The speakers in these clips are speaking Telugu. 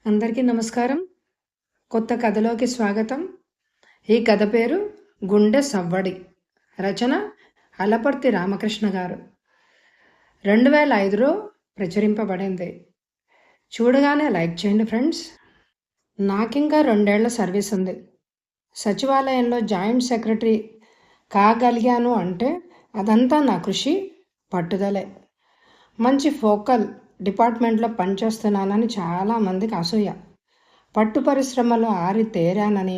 అందరికీ నమస్కారం. కొత్త కథలోకి స్వాగతం. ఈ కథ పేరు గుండె సవ్వడి. రచన అలపర్తి రామకృష్ణ గారు. 2005లో ప్రచురింపబడింది. చూడగానే లైక్ చేయండి ఫ్రెండ్స్. నాకింకా 2 ఏళ్ల సర్వీస్ ఉంది. సచివాలయంలో జాయింట్ సెక్రటరీ కాగలిగాను అంటే అదంతా నా కృషి, పట్టుదలే. మంచి ఫోకల్ డిపార్ట్మెంట్లో పనిచేస్తున్నానని చాలామందికి అసూయ. పట్టు పరిశ్రమలో ఆరితేరానని,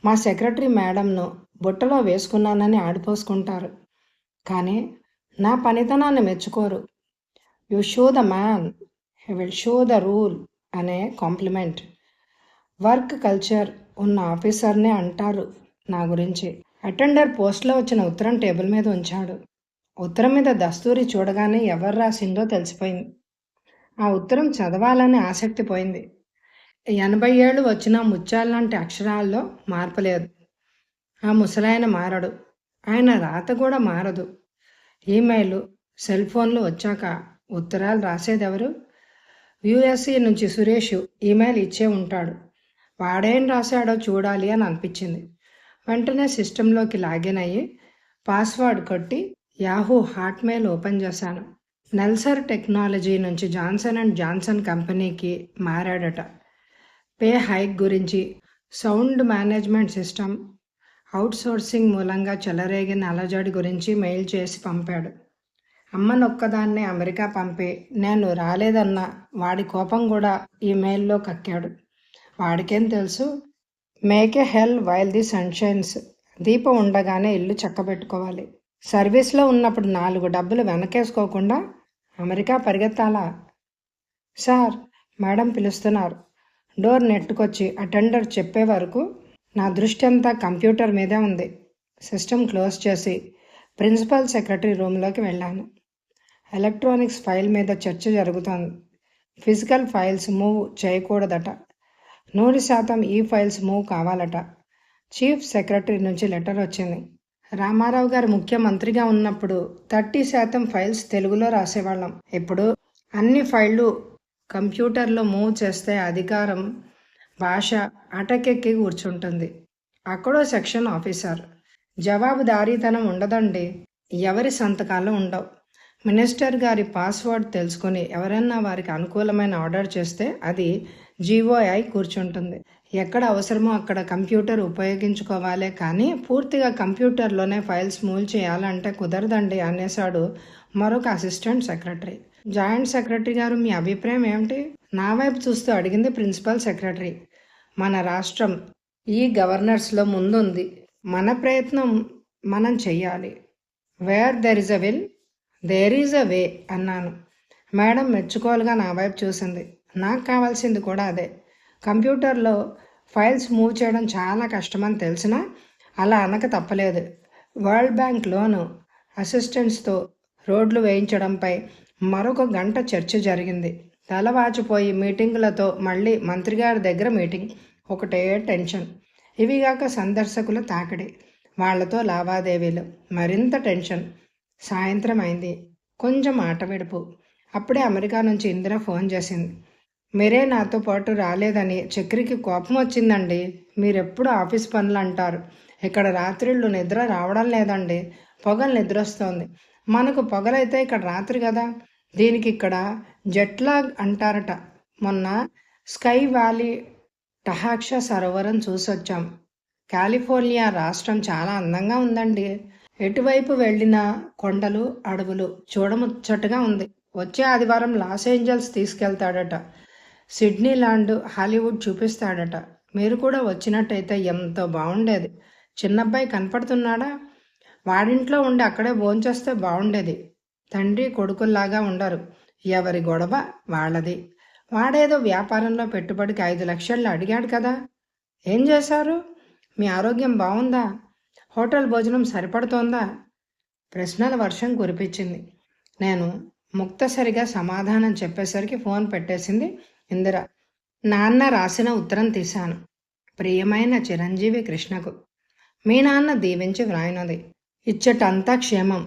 మా సెక్రటరీ మేడంను బుట్టలో వేసుకున్నానని ఆడిపోసుకుంటారు. కానీ నా పనితనాన్ని మెచ్చుకోరు. You show the man, he will show the rule అనే కాంప్లిమెంట్. వర్క్ కల్చర్ ఉన్న ఆఫీసర్నే అంటారు నా గురించి. అటెండర్ పోస్ట్లో వచ్చిన ఉత్తరం టేబుల్ మీద ఉంచాడు. ఉత్తరం మీద దస్తూరి చూడగానే ఎవరు రాసిందో తెలిసిపోయింది. ఆ ఉత్తరం చదవాలని ఆసక్తి పోయింది. 80 ఏళ్ళు వచ్చినా ముత్యాల్లాంటి అక్షరాల్లో మార్పలేదు. ఆ ముసలాయన మారడు. ఆయన రాత కూడా మారదు. ఈమెయిల్, సెల్ ఫోన్లు వచ్చాక ఉత్తరాలు రాసేదెవరు? యుఎస్ఏ నుంచి సురేష్ ఈమెయిల్ ఇచ్చే ఉంటాడు. వాడేం రాశాడో చూడాలి అని అనిపించింది. వెంటనే సిస్టంలోకి లాగిన్ అయ్యి పాస్వర్డ్ కొట్టి యాహూ హాట్మెయిల్ ఓపెన్ చేశాను. నెల్సర్ టెక్నాలజీ నుంచి జాన్సన్ అండ్ జాన్సన్ కంపెనీకి మారాడట. పే హైక్ గురించి, సౌండ్ మేనేజ్మెంట్ సిస్టమ్ అవుట్సోర్సింగ్ మూలంగా చెలరేగిన అలజడి గురించి మెయిల్ చేసి పంపాడు. అమ్మనొక్కదాన్నే అమెరికా పంపి నేను రాలేదన్న వాడి కోపం కూడా ఈ మెయిల్లో కక్కాడు. వాడికేం తెలుసు? Make a hay while the sun shines. దీపం ఉండగానే ఇల్లు చక్కబెట్టుకోవాలి. సర్వీస్లో ఉన్నప్పుడు 4 డబ్బులు వెనకేసుకోకుండా అమెరికా పరిగెత్తాలా? సార్, మేడం పిలుస్తున్నారు. డోర్ నెట్టుకొచ్చి అటెండర్ చెప్పే వరకు నా దృష్టి అంతా కంప్యూటర్ మీదే ఉంది. సిస్టమ్ క్లోజ్ చేసి ప్రిన్సిపల్ సెక్రటరీ రూమ్లోకి వెళ్ళాను. ఎలక్ట్రానిక్స్ ఫైల్ మీద చర్చ జరుగుతోంది. ఫిజికల్ ఫైల్స్ మూవ్ చేయకూడదట. 100% ఈ ఫైల్స్ మూవ్ కావాలట. చీఫ్ సెక్రటరీ నుంచి లెటర్ వచ్చింది. రామారావు గారు ముఖ్యమంత్రిగా ఉన్నప్పుడు 30% ఫైల్స్ తెలుగులో రాసేవాళ్ళం. ఇప్పుడు అన్ని ఫైళ్ళు కంప్యూటర్లో మూవ్ చేస్తే అధికారం, భాష అటకెక్కి కూర్చుంటుంది. అక్కడో సెక్షన్ ఆఫీసర్. జవాబుదారీతనం ఉండదండి. ఎవరి సంతకాలు ఉండవు. మినిస్టర్ గారి పాస్వర్డ్ తెలుసుకుని ఎవరన్నా వారికి అనుకూలమైన ఆర్డర్ చేస్తే అది జీఓఐ కూర్చుంటుంది. ఎక్కడ అవసరమో అక్కడ కంప్యూటర్ ఉపయోగించుకోవాలే కానీ పూర్తిగా కంప్యూటర్లోనే ఫైల్స్ మూవ్ చేయాలంటే కుదరదండి అనేశాడు మరొక అసిస్టెంట్ సెక్రటరీ. జాయింట్ సెక్రటరీ గారు, మీ అభిప్రాయం ఏమిటి? నా వైపు చూస్తూ అడిగింది ప్రిన్సిపల్ సెక్రటరీ. మన రాష్ట్రం ఈ గవర్నర్స్లో ముందుంది. మన ప్రయత్నం మనం చెయ్యాలి. Where there is a will there is a way అన్నాను. మేడం మెచ్చుకోలుగా నా వైపు చూసింది. నాకు కావాల్సింది కూడా అదే. కంప్యూటర్లో ఫైల్స్ మూవ్ చేయడం చాలా కష్టమని తెలిసినా అలా అనక తప్పలేదు. వరల్డ్ బ్యాంక్ లోను అసిస్టెంట్స్తో రోడ్లు వేయించడంపై మరొక గంట చర్చ జరిగింది. తలవాచిపోయి మీటింగులతో మళ్ళీ మంత్రిగారి దగ్గర మీటింగ్. ఒకటే టెన్షన్. ఇవిగాక సందర్శకుల తాకిడి, వాళ్లతో లావాదేవీలు, మరింత టెన్షన్. సాయంత్రం అయింది. కొంచెం ఆట విడుపు. అప్పుడే అమెరికా నుంచి ఇందిర ఫోన్ చేసింది. మీరే నాతో పాటు రాలేదని చక్రికి కోపం వచ్చిందండి. మీరెప్పుడు ఆఫీస్ పనులు అంటారు. ఇక్కడ రాత్రిళ్ళు నిద్ర రావడం లేదండి. పొగలు నిద్ర వస్తోంది. మనకు పొగలైతే ఇక్కడ రాత్రి కదా. దీనికి ఇక్కడ జెట్లాగ్ అంటారట. మొన్న స్కై వ్యాలీ టహాక్ష సరోవరం చూసొచ్చాం. కాలిఫోర్నియా రాష్ట్రం చాలా అందంగా ఉందండి. ఎటువైపు వెళ్ళినా కొండలు, అడవులు చూడముచ్చటగా ఉంది. వచ్చే ఆదివారం లాస్ ఏంజల్స్ తీసుకెళ్తాడట. సిడ్నీ ల్యాండ్, హాలీవుడ్ చూపిస్తాడట. మీరు కూడా వచ్చినట్టయితే ఎంతో బాగుండేది. చిన్నబ్బాయి కనపడుతున్నాడా? వాడింట్లో ఉండి అక్కడే భోంచేస్తే బాగుండేది. తండ్రి కొడుకుల్లాగా ఉండరు. ఎవరి గొడవ వాళ్ళది. వాడేదో వ్యాపారంలో పెట్టుబడికి 5 లక్షలు అడిగాడు కదా. ఏం చేశారు? మీ ఆరోగ్యం బాగుందా? హోటల్ భోజనం సరిపడుతోందా? ప్రశ్నల వర్షం కురిపించింది. నేను ముక్తసరిగా సమాధానం చెప్పేసరికి ఫోన్ పెట్టేసింది ఇందిర. నాన్న రాసిన ఉత్తరం తీశాను. ప్రియమైన చిరంజీవి కృష్ణకు. మీ నాన్న దీవించి వ్రాయినది. ఇచ్చటంతా క్షేమం.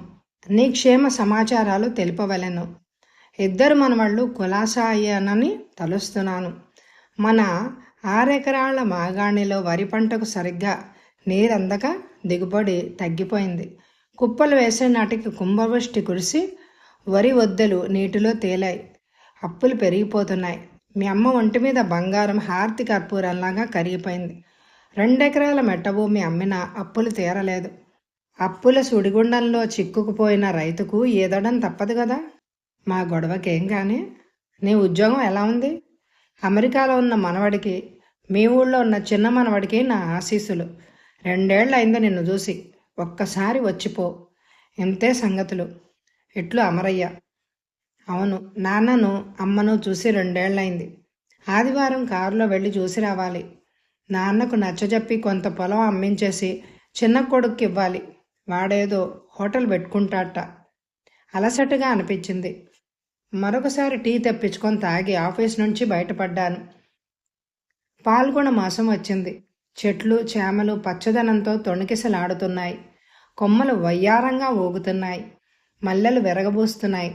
నీ క్షేమ సమాచారాలు తెలుపవలెను. 2 మనవళ్ళు కులాసా అయ్యానని తలుస్తున్నాను. మన 6 ఎకరాల మాగాణిలో వరి పంటకు సరిగ్గా నీరందక దిగుబడి తగ్గిపోయింది. కుప్పలు వేసే నాటికి కుంభవృష్టి కురిసి వరి ఒద్దెలు నీటిలో తేలాయి. అప్పులు పెరిగిపోతున్నాయి. మీ అమ్మ ఒంటి మీద బంగారం హారతి కర్పూరంలాగా కరిగిపోయింది. 2 ఎకరాల మెట్టభూమి అమ్మినా అప్పులు తీరలేదు. అప్పుల సుడిగుండంలో చిక్కుకుపోయిన రైతుకు ఈదడం తప్పదు కదా. మా గొడవకేం కానీ నీ ఉద్యోగం ఎలా ఉంది? అమెరికాలో ఉన్న మనవడికి, మీ ఊళ్ళో ఉన్న చిన్న మనవడికి నా ఆశీస్సులు. 2 ఏళ్ళు అయింది నిన్ను చూసి. ఒక్కసారి వచ్చిపో. ఇంతే సంగతులు. ఇట్లు అమరయ్య. అవును, నాన్నను అమ్మను చూసి 2 ఏళ్ళైంది. ఆదివారం కారులో వెళ్ళి చూసి రావాలి. నాన్నకు నచ్చజెప్పి కొంత పొలం అమ్మించేసి చిన్న కొడుక్కి ఇవ్వాలి. వాడేదో హోటల్ పెట్టుకుంటాట. అలసటగా అనిపించింది. మరొకసారి టీ తెప్పించుకొని తాగి ఆఫీస్ నుంచి బయటపడ్డాను. పాల్గొన మాసం వచ్చింది. చెట్లు చేమలు పచ్చదనంతో తొణికిసలాడుతున్నాయి. కొమ్మలు వయ్యారంగా ఊగుతున్నాయి. మల్లెలు వెరగబూస్తున్నాయి.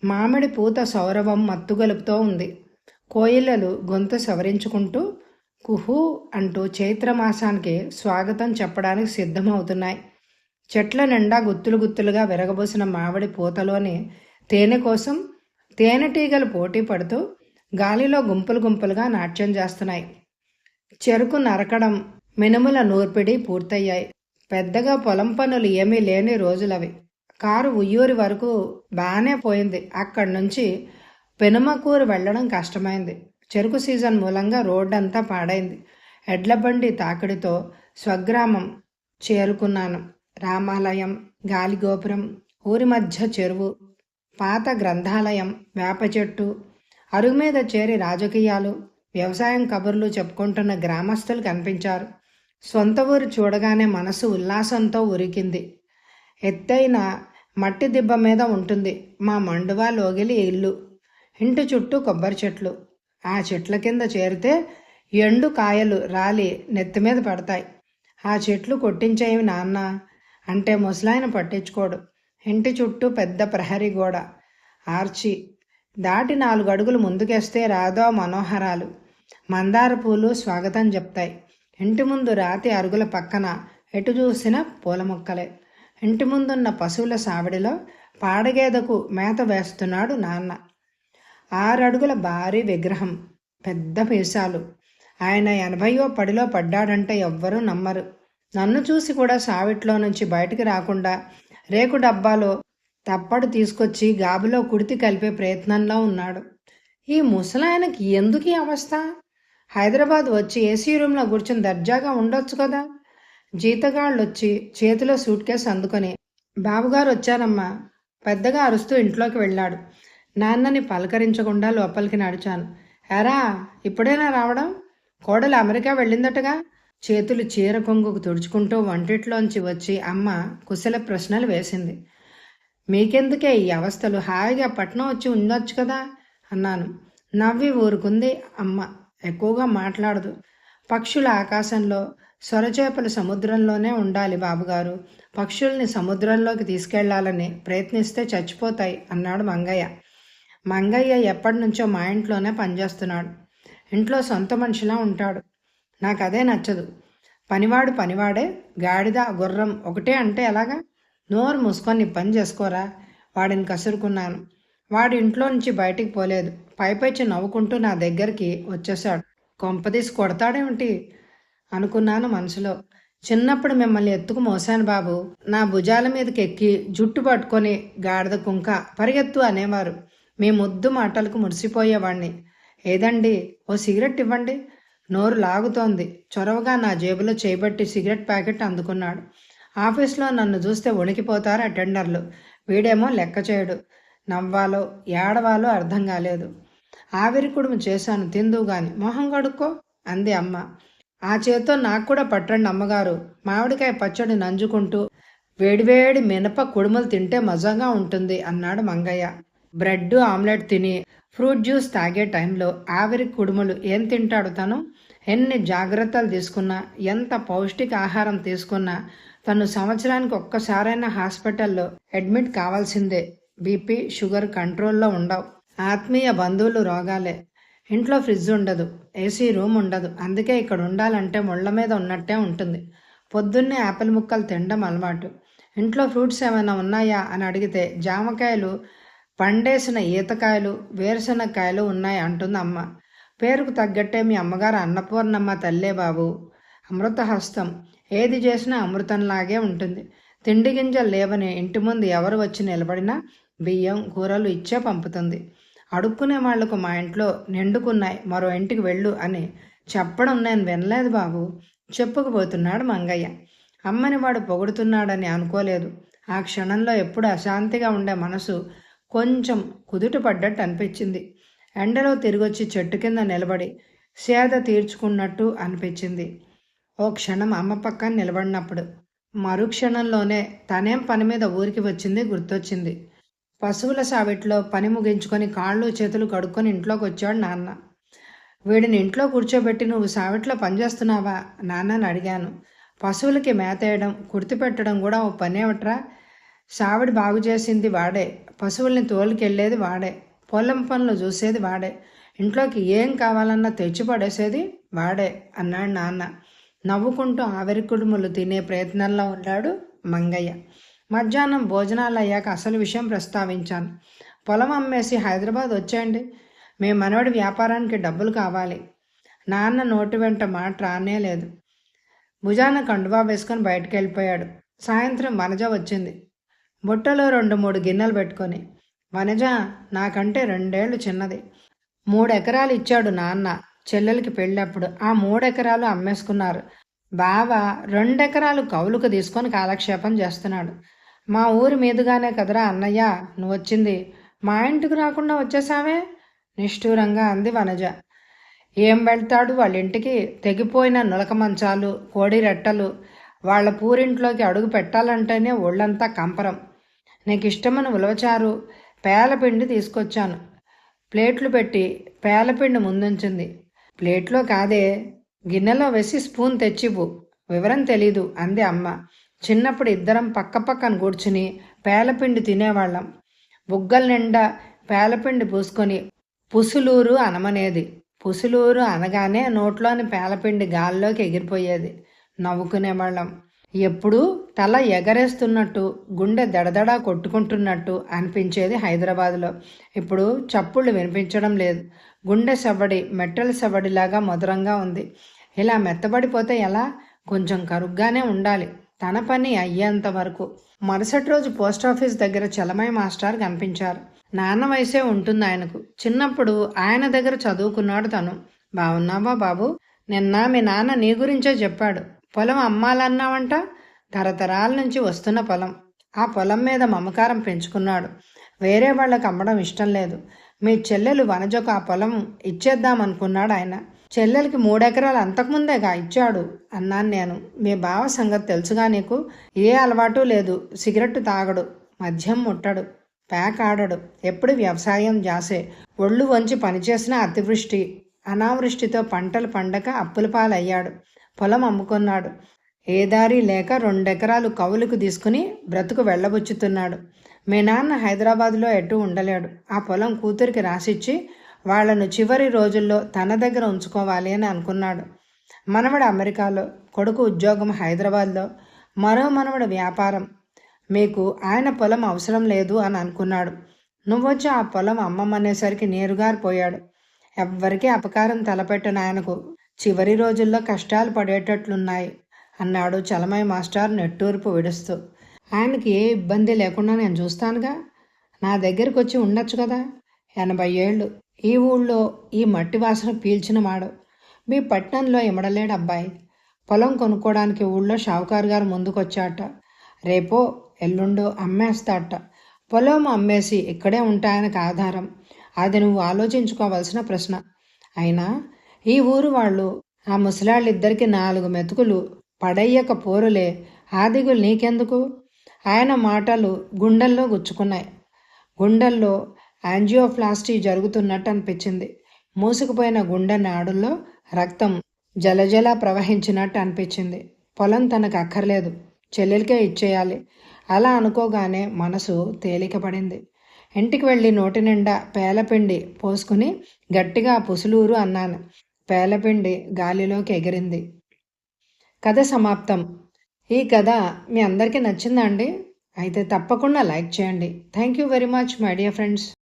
మామిడి పూత సౌరభం మత్తుగలుపుతూ ఉంది. కోయిలలు గొంతు సవరించుకుంటూ కుహూ అంటూ చైత్రమాసానికి స్వాగతం చెప్పడానికి సిద్ధమవుతున్నాయి. చెట్ల నిండా గుత్తులు గుత్తులుగా విరగబోసిన మామిడి పూతలోని తేనె కోసం తేనెటీగలు పోటీ పడుతూ గాలిలో గుంపులు గుంపులుగా నాట్యం చేస్తున్నాయి. చెరుకు నరకడం, మినుముల నూర్పిడి పూర్తయ్యాయి. పెద్దగా పొలం పనులు ఏమీ లేని రోజులవి. కారు ఉయ్యూరి వరకు బాగానే పోయింది. అక్కడి నుంచి పెనుమకూరు వెళ్ళడం కష్టమైంది. చెరుకు సీజన్ మూలంగా రోడ్డంతా పాడైంది. ఎడ్లబండి తాకిడితో స్వగ్రామం చేరుకున్నాను. రామాలయం, గాలిగోపురం, ఊరి మధ్య చెరువు, పాత గ్రంథాలయం, వేప చెట్టు, అరుగు మీద చేరి రాజకీయాలు, వ్యవసాయం కబుర్లు చెప్పుకుంటున్న గ్రామస్తులు కనిపించారు. సొంత ఊరు చూడగానే మనసు ఉల్లాసంతో ఉరికింది. ఎత్తైన మట్టి దిబ్బ మీద ఉంటుంది మా మండువా లోగిలి ఇల్లు. ఇంటి చుట్టూ కొబ్బరి చెట్లు. ఆ చెట్ల కింద చేరితే ఎండు కాయలు రాలి నెత్తి మీద పడతాయి. ఆ చెట్లు కొట్టించేవి నాన్న అంటే ముసలాయన పట్టించుకోడు. ఇంటి చుట్టూ పెద్ద ప్రహరీ గోడ, ఆర్చి దాటి 4 అడుగులు ముందుకేస్తే రాధో మనోహరాలు, మందార పూలు స్వాగతం చెప్తాయి. ఇంటి ముందు రాతి అరుగుల పక్కన ఎటు చూసినా పూల మొక్కలే. ఇంటి ముందున్న పశువుల సావిడిలో పాడగేదకు మేత వేస్తున్నాడు నాన్న. 6 అడుగుల భారీ విగ్రహం, పెద్ద మీసాలు. ఆయన 80వ పడిలో పడ్డాడంటే ఎవ్వరూ నమ్మరు. నన్ను చూసి కూడా సావిట్లో నుంచి బయటికి రాకుండా రేకు డబ్బాలో తప్పడు తీసుకొచ్చి గాబులో కుడితి కలిపే ప్రయత్నంలో ఉన్నాడు. ఈ ముసలాయనకి ఎందుకు ఈ అవస్థ? హైదరాబాద్ వచ్చి ఏసీ రూమ్లో కూర్చొని దర్జాగా ఉండొచ్చు కదా. జీతగాళ్ళు వచ్చి చేతిలో సూట్ కేసు అందుకొని బాబుగారు వచ్చారమ్మా పెద్దగా అరుస్తూ ఇంట్లోకి వెళ్ళాడు. నాన్నని పలకరించకుండా లోపలికి నడిచాను. ఎరా ఇప్పుడైనా రావడం? కోడలు అమెరికా వెళ్ళిందటగా. చేతులు చీర కొంగుకు తుడుచుకుంటూ వంటిట్లోంచి వచ్చి అమ్మ కుశల ప్రశ్నలు వేసింది. మీకెందుకే ఈ అవస్థలు? హాయిగా పట్నం వచ్చి ఉండొచ్చు కదా అన్నాను. నవ్వి ఊరుకుంది అమ్మ. ఎక్కువగా మాట్లాడదు. పక్షుల ఆకాశంలో, సొరచేపలు సముద్రంలోనే ఉండాలి బాబుగారు. పక్షుల్ని సముద్రంలోకి తీసుకెళ్లాలని ప్రయత్నిస్తే చచ్చిపోతాయి అన్నాడు మంగయ్య. మంగయ్య ఎప్పటి నుంచో మా ఇంట్లోనే పనిచేస్తున్నాడు. ఇంట్లో సొంత మనిషిలా ఉంటాడు. నాకు అదే నచ్చదు. పనివాడు పనివాడే, గాడిద గుర్రం ఒకటే అంటే ఎలాగా? నోరు మూసుకొని పని చేసుకోరా. వాడిని కసురుకున్నాను. వాడి ఇంట్లో నుంచి బయటికి పోలేదు. పైపైచి నవ్వుకుంటూ నా దగ్గరికి వచ్చేశాడు. కొంపదీసి కొడతాడేమిటి అనుకున్నాను మనసులో. చిన్నప్పుడు మిమ్మల్ని ఎత్తుకు మోసాను బాబు. నా భుజాల మీదకి ఎక్కి జుట్టు పట్టుకొని గాడిద కుంక పరిగెత్తు అనేవారు. మీ ముద్దు మాటలకు మురిసిపోయేవాణ్ణి. ఏదండి ఓ సిగరెట్ ఇవ్వండి. నోరు లాగుతోంది. చొరవగా నా జేబులో చేయబట్టి సిగరెట్ ప్యాకెట్ అందుకున్నాడు. ఆఫీస్లో నన్ను చూస్తే వణికిపోతారు అటెండర్లు. వీడేమో లెక్క చేయడు. నవ్వాలో ఏడవాలో అర్థం కాలేదు. ఆవిరి కుడుము చేశాను, తిందు గాని మొహం కడుక్కో అంది అమ్మ. ఆ చేత్తో నాకు కూడా పట్టండి అమ్మగారు. మామిడికాయ పచ్చడి నంజుకుంటూ వేడివేడి మినప కుడుములు తింటే మజాగా ఉంటుంది అన్నాడు మంగయ్య. బ్రెడ్ ఆమ్లెట్ తిని ఫ్రూట్ జ్యూస్ తాగే టైంలో ఆవిరి కుడుములు ఏం తింటాడు తను? ఎన్ని జాగ్రత్తలు తీసుకున్నా, ఎంత పౌష్టిక ఆహారం తీసుకున్నా తను సంవత్సరానికి ఒక్కసారైనా హాస్పిటల్లో అడ్మిట్ కావాల్సిందే. బీపీ షుగర్ కంట్రోల్లో ఉండవు. ఆత్మీయ బంధువులు రోగాలే. ఇంట్లో ఫ్రిడ్జ్ ఉండదు, ఏసీ రూమ్ ఉండదు. అందుకే ఇక్కడ ఉండాలంటే ముళ్ళ మీద ఉన్నట్టే ఉంటుంది. పొద్దున్నే యాపిల్ ముక్కలు తినడం అలవాటు. ఇంట్లో ఫ్రూట్స్ ఏమైనా ఉన్నాయా అని అడిగితే జామకాయలు, పండేసిన ఈతకాయలు, వేరుశనగకాయలు ఉన్నాయి అంటుంది అమ్మ. పేరుకు తగ్గట్టే మీ అమ్మగారు అన్నపూర్ణమ్మ తల్లే బాబు. అమృతహస్తం. ఏది చేసినా అమృతంలాగే ఉంటుంది. తిండి గింజలు లేవని ఇంటి ముందు ఎవరు వచ్చి నిలబడినా బియ్యం, కూరలు ఇచ్చే పంపుతుంది. అడుక్కునే వాళ్లకు మా ఇంట్లో నిండుకున్నాయి, మరో ఇంటికి వెళ్ళు అని చెప్పడం నేను వినలేదు బాబు. చెప్పుకుపోతున్నాడు మంగయ్య. అమ్మని వాడు పొగుడుతున్నాడని అనుకోలేదు. ఆ క్షణంలో ఎప్పుడు అశాంతిగా ఉండే మనసు కొంచెం కుదుట పడ్డట్టు అనిపించింది. ఎండలో తిరిగొచ్చి చెట్టు కింద నిలబడి సేద తీర్చుకున్నట్టు అనిపించింది. ఓ క్షణం అమ్మ పక్కన నిలబడినప్పుడు మరుక్షణంలోనే తనేం పని మీద ఊరికి వచ్చింది గుర్తొచ్చింది. పశువుల సావిట్లో పని ముగించుకొని కాళ్ళు చేతులు కడుక్కొని ఇంట్లోకి వచ్చాడు నాన్న. వీడిని ఇంట్లో కూర్చోబెట్టి నువ్వు సావిట్లో పనిచేస్తున్నావా నాన్నని అడిగాను. పశువులకి మేతేయడం, కుర్తి పెట్టడం కూడా ఓ పనేవట్రా. సావిడి బాగు చేసింది వాడే, పశువుల్ని తోలుకెళ్ళేది వాడే, పొలం పనులు చూసేది వాడే, ఇంట్లోకి ఏం కావాలన్నా తెచ్చి పడేసేది వాడే అన్నాడు నాన్న. నవ్వుకుంటూ ఆవిరి కుడుములు తినే ప్రయత్నంలో ఉన్నాడు మంగయ్య. మధ్యాహ్నం భోజనాలు అయ్యాక అసలు విషయం ప్రస్తావించాను. పొలం అమ్మేసి హైదరాబాద్ వచ్చేయండి, మీ మనవడి వ్యాపారానికి డబ్బులు కావాలి. నాన్న నోటి వెంట మాట రానేలేదు. భుజాన కండువా వేసుకొని బయటకు వెళ్ళిపోయాడు. సాయంత్రం వనజ వచ్చింది, బుట్టలో 2-3 గిన్నెలు పెట్టుకొని. వనజ నాకంటే 2 ఏళ్ళు చిన్నది. 3 ఎకరాలు ఇచ్చాడు నాన్న చెల్లెలకి పెళ్ళప్పుడు. ఆ 3 ఎకరాలు అమ్మేసుకున్నారు. బావ 2 ఎకరాలు కౌలుకు తీసుకొని కాలక్షేపం చేస్తున్నాడు. మా ఊరి మీదుగానే కదరా అన్నయ్య నువ్వు వచ్చింది, మా ఇంటికి రాకుండా వచ్చేసావే నిష్ఠూరంగా అంది వనజ. ఏం వెళ్తాడు వాళ్ళ ఇంటికి? తెగిపోయిన నులక మంచాలు, కోడి రెట్టలు, వాళ్ళ పూరింట్లోకి అడుగు పెట్టాలంటేనే ఒళ్ళంతా కంపరం. నీకు ఇష్టమని ఉలవచారు, పేలపిండి తీసుకొచ్చాను. ప్లేట్లు పెట్టి పేలపిండి ముందుంచింది. ప్లేట్లో కాదే, గిన్నెలో వేసి స్పూన్ తెచ్చివు. వివరం తెలీదు అంది అమ్మ. చిన్నప్పుడు ఇద్దరం పక్కపక్కన కూర్చుని పేలపిండి తినేవాళ్ళం. బుగ్గల నిండా పేలపిండి పూసుకొని పుసులూరు అనమనేది. పుసులూరు అనగానే నోట్లోని పేలపిండి గాల్లోకి ఎగిరిపోయేది. నవ్వుకునేవాళ్ళం. ఎప్పుడూ తల ఎగరేస్తున్నట్టు, గుండె దడదడా కొట్టుకుంటున్నట్టు అనిపించేది హైదరాబాదులో. ఇప్పుడు చప్పుళ్ళు వినిపించడం లేదు. గుండె సవ్వడి మెట్టల సవ్వడిలాగా మధురంగా ఉంది. ఇలా మెత్తబడిపోతే ఎలా? కొంచెం కరుగ్గానే ఉండాలి, తన పని అయ్యేంత వరకు. మరుసటి రోజు పోస్టాఫీస్ దగ్గర చలమయ్య మాస్టర్ కనిపించారు. నాన్న వయసే ఉంటుంది ఆయనకు. చిన్నప్పుడు ఆయన దగ్గర చదువుకున్నాడు తను. బాగున్నావా బాబు? నిన్న మీ నాన్న నీ గురించే చెప్పాడు. పొలం అమ్మాలన్నావంట. తరతరాల నుంచి వస్తున్న పొలం. ఆ పొలం మీద మమకారం పెంచుకున్నాడు. వేరే వాళ్ళకి అమ్మడం ఇష్టం లేదు. మీ చెల్లెలు వనజకు ఆ పొలం ఇచ్చేద్దామనుకున్నాడు ఆయన. చెల్లెలకి 3 ఎకరాలు అంతకుముందేగా ఇచ్చాడు అన్నాను నేను. మీ బావ సంగతి తెలుసుగా నీకు. ఏ అలవాటు లేదు. సిగరెట్ తాగడు, మద్యం ముట్టడు, ప్యాక్ ఆడడు. ఎప్పుడు వ్యవసాయం జాసే. ఒళ్ళు వంచి పనిచేసిన అతివృష్టి అనావృష్టితో పంటలు పండక అప్పుల పాలయ్యాడు. పొలం అమ్ముకున్నాడు. ఏ దారి లేక 2 ఎకరాలు కవులకు తీసుకుని బ్రతుకు వెళ్ళబుచ్చుతున్నాడు. మీ నాన్న హైదరాబాదులో ఎటు ఉండలేడు. ఆ పొలం కూతురికి రాసిచ్చి వాళ్లను చివరి రోజుల్లో తన దగ్గర ఉంచుకోవాలి అని అనుకున్నాడు. మనవడు అమెరికాలో, కొడుకు ఉద్యోగం హైదరాబాద్లో, మరో మనవడు వ్యాపారం. మీకు ఆయన పొలం అవసరం లేదు అని అనుకున్నాడు. నువ్వొచ్చి ఆ పొలం అమ్మమ్మనేసరికి నీరుగారిపోయాడు. ఎవ్వరికీ అపకారం తలపెట్టిన ఆయనకు చివరి రోజుల్లో కష్టాలు పడేటట్లున్నాయి అన్నాడు చలమయ్య మాస్టర్ నెట్టూర్పు విడుస్తూ. ఆయనకి ఏ ఇబ్బంది లేకుండా నేను చూస్తానుగా. నా దగ్గరికి వచ్చి ఉండొచ్చు కదా. 80 ఏళ్ళు. ఈ ఊళ్ళో ఈ మట్టి వాసన పీల్చినవాడు. మీ పట్నంలో ఇమడలేడు అబ్బాయి. పొలం కొనుక్కోవడానికి ఊళ్ళో షావుకారు గారు ముందుకొచ్చాట. రేపో ఎల్లుండో అమ్మేస్తాట. పొలం అమ్మేసి ఇక్కడే ఉంటాయనకు ఆధారం. అది నువ్వు ఆలోచించుకోవాల్సిన ప్రశ్న. అయినా ఈ ఊరు వాళ్ళు ఆ ముసలాళ్ళిద్దరికి 4 మెతుకులు పడయ్యక పోరులే. ఆదిగులు నీకెందుకు? ఆయన మాటలు గుండెల్లో గుచ్చుకున్నాయి. గుండెల్లో యాంజియోప్లాస్టీ జరుగుతున్నట్టు అనిపించింది. మూసుకుపోయిన గుండె నాడుల్లో రక్తం జలజల ప్రవహించినట్టు అనిపించింది. పొలం తనకు అక్కర్లేదు, చెల్లెలికే ఇచ్చేయాలి. అలా అనుకోగానే మనసు తేలికపడింది. ఇంటికి వెళ్ళి నోటి నిండా పేలపిండి పోసుకుని గట్టిగా పుసులూరు అన్నాను. పేలపిండి గాలిలోకి ఎగిరింది. కథ సమాప్తం. ఈ కథ మీ అందరికీ నచ్చిందా అండి? అయితే తప్పకుండా లైక్ చేయండి. Thank you very much my dear friends.